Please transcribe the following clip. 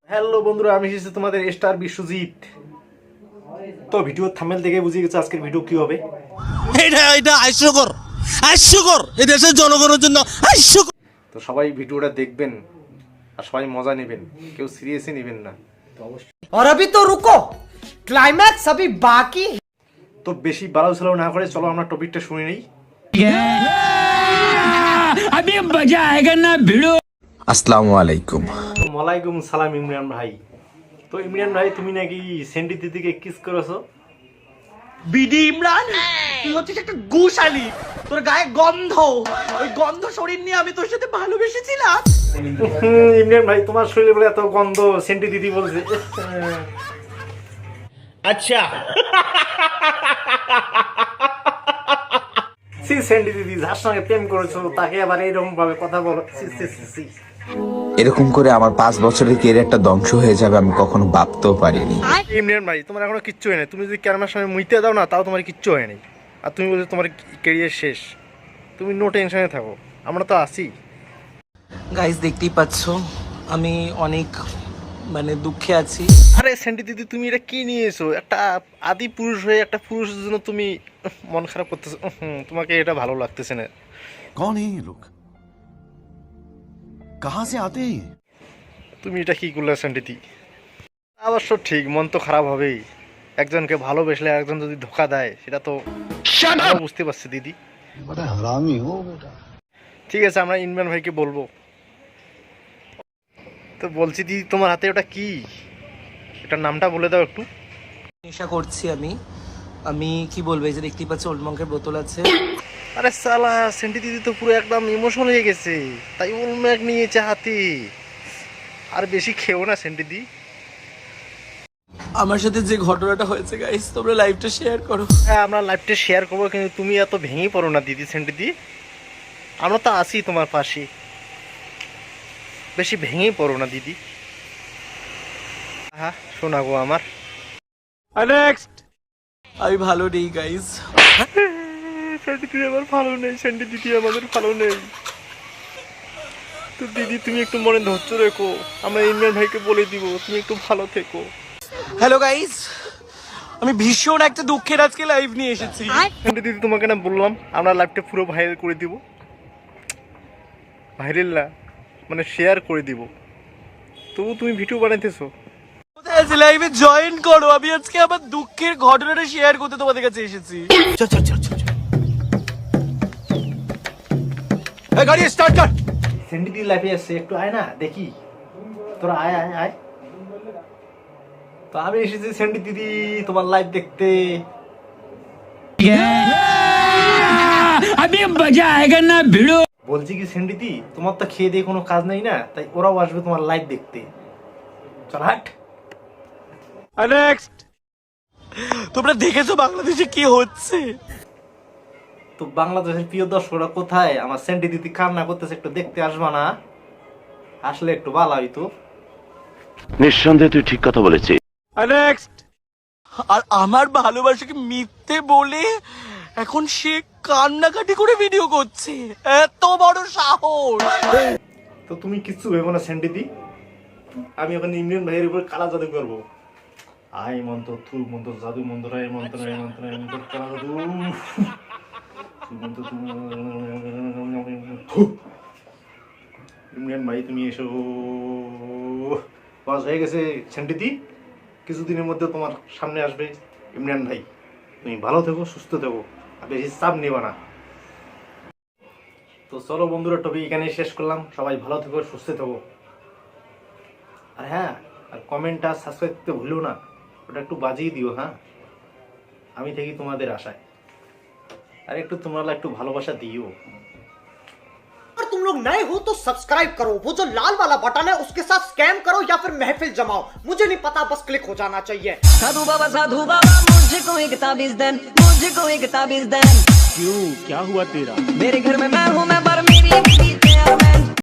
Hello বন্ধুরা, আমি এসেছি তোমাদের স্টার বিশ্বজিৎ। তো ভিডিও থাম্বনেল দেখে বুঝে গেছো আজকের ভিডিও কি হবে। এটা হাস্যকর এই দেশের জনগণের জন্য হাস্যকর। তো সবাই ভিডিওটা দেখবেন আর সবাই মজা নেবেন, কেউ সিরিয়াসলি নেবেন না। और अभी तो रुको, क्लाइमैक्स अभी बाकी। তো বেশি বাড়াও ছাড়াও না করে চলো আমরা টপিকটা শুনে নেই। अभी मजा आएगा ना भिड़ो। আসসালামু আলাইকুম। ওয়ালাইকুম সালাম ইমরান ভাই। তো ইমরান ভাই, তুমি নাকি সেন্ডি দিদিকে কিস করেছো? বিডি ইমরান, তুই হচ্ছিস একটা গুশালি। তোর গায়ে গন্ধ, ওই গন্ধ শরীর নিয়ে আমি তোর সাথে ভালোবেসেছিলাম। ইমরান ভাই, তোমার শরীরে বলে এত গন্ধ, সেন্ডি দিদি বলছে। আচ্ছা, সি সেন্ডি দিদি যার সঙ্গে প্রেম করেছো তাকে আবার এইরকম ভাবে কথা বলো। এরকম করে আমার 5 বছরের ক্যারিয়ারটা ধ্বংস হয়ে যাবে আমি কখনো ভাবতেও পারিনি। ইমরান ভাই, তোমার এখনো কিচ্ছু হয় না। তুমি যদি ক্যামেরার সামনে মুইতে দাও না, তাও তোমার কিচ্ছু হয় নাই। আর তুমি বলছো তোমার ক্যারিয়ার শেষ। তুমি নো টেনশনে থাকো, আমরা তো আছি। গাইস দেখতেই পাচ্ছ আমি অনেক দুঃখে আছি। আরে সেন্ডি দিদি, তুমি এটা কি নিয়ে এসো? একটা আদি পুরুষ হয়ে একটা পুরুষের জন্য তুমি মন খারাপ করতেছো। তোমাকে এটা ভালো লাগতেছে না। कौन है ये लोग? कहां से आते हैं? তুমি এটা কি করলে সেন্ডি দিদি? অবশ্য ঠিক, মন তো খারাপ হবেই। একজনকে ভালোবেসলে একজন যদি ধোকা দেয়, সেটা তো বুঝতে পারছি দিদি। ঠিক আছে, আমরা ইমরান ভাইকে বলবো। তো বলছি দিদি, তোমার হাতে ওটা কি? এটার নামটা বলে দাও একটু। নেশা করছি আমি কি বলবো, এই যে দেখতেই পাচ্ছ ওল্ড মঙ্কের বোতল আছে। আরে সালা, সেন্টি দিদি তো পুরো একদম ইমোশনাল হয়ে গেছে, তাই উলম্যাক নিয়েছে হাতে। আর বেশি খেও না সেন্টি দি। আমার সাথে যে ঘটনাটা হয়েছে গাইস, তোমরা লাইভটা শেয়ার করো। হ্যাঁ, আমরা লাইভটা শেয়ার করবো, কিন্তু তুমি এত ভেঙে পড়ো না দিদি। সেন্টি দি, আমরা তো আছি তোমার পাশে, বেশি ভেঙে পড়ো না দিদি। হ্যাঁ, শোনা গো আমার। নেক্সট, আমি ভালো নেই গাইস। সেন্টি দিদি আমার ভালো নেই, সেন্টি দিদি আমাদের ভালো নেই। তো দিদি, তুমি একটু মনে ধৈর্য রেখো, আমরা ইমরান ভাইকে বলে দিব, তুমি একটু ভালো থেকো। হ্যালো গাইস, আমি ভীষণ একটা দুঃখের আজকে লাইভ নিয়ে এসেছি। সেন্টি দিদি, তোমাকে না বললাম আমরা লাইভটা পুরো ভাইরাল করে দিব। ভাইরাল না, মানে শেয়ার করে দিব। তবু তুমি ভিডিও বানাইতেছো। লাইভে জয়েন করো, আমি আজকে আমার দুঃখের ঘটনাটা শেয়ার করতে তোমাদের কাছে এসেছি। গাড়ি স্টার্ট কর। সেন্টি দিদি লাইভে আসছে, একটু আয় না দেখি। তোরা আয় আয় আয়। তো আমি এসেছি সেন্টি দিদি তোমার লাইভ দেখতে। अभी मजा आएगा ना भिड़ो। বলছি কি সেন্টি দিদি, তোমার তো খেয়ে দিয়ে কোনো কাজ নেই না, তাই ওরাও আসবে তোমার লাইভ দেখতে। চল হাট। নেক্সট, তোমরা দেখেছো বাংলাদেশে কি হচ্ছে? তো বাংলাদেশের প্রিয় দর্শকরা কোথায়? আমার সেন্টি দিদি কান্না করতেছে, একটু দেখতে আসবা না? আসলে একটু ভালো হইতো। নিঃসন্দেহে তুই ঠিক কথা বলেছিস। নেক্সট, আর আমার ভালোবাসাকে মিথ্যে বলে এখন সে কান্নাকাটি করে ভিডিও করছে। এত বড় সাহস! তো তুমি কিচ্ছু ভেবো না সেন্টি দি, আমি ওখানে ইমরান ভাইয়ের উপর কালা জাদু করবো। আই মন্ত্র, থু মন্ত্র, জাদু মন্ত্র, আই মন্ত্র, আই মন্ত্র, আই মন্ত্র, কালা জাদু। ইমরান ভাই, তুমি এসো। বাস হয়ে গেছে সেন্টি দি, কিছুদিনের মধ্যে তোমার সামনে আসবে ইমরান ভাই। তুমি ভালো থেকো, সুস্থ থেকো, আর বেশি চাপ নেবা না। তো চলো বন্ধুরা, টপিক এখানে শেষ করলাম। সবাই ভালো থেকো, সুস্থ থেকো। আর হ্যাঁ, আর কমেন্ট আর সাবস্ক্রাইব করতে ভুলো না, ওটা একটু বাজিয়ে দিও। হ্যাঁ, আমি থাকি তোমাদের আশায়। আর একটু তোমরা একটু ভালোবাসা দিও। अगर तुम लोग नए हो तो सब्सक्राइब करो, वो जो लाल वाला बटन है उसके साथ स्कैम करो या फिर महफिल जमाओ, मुझे नहीं पता, बस क्लिक हो जाना चाहिए। साधु बाबा मुझको एक ताबीज देन, मुझको एक ताबीज देन। क्यों, क्या हुआ तेरा? मेरे घर में मैं हूँ, मैं पर मेरी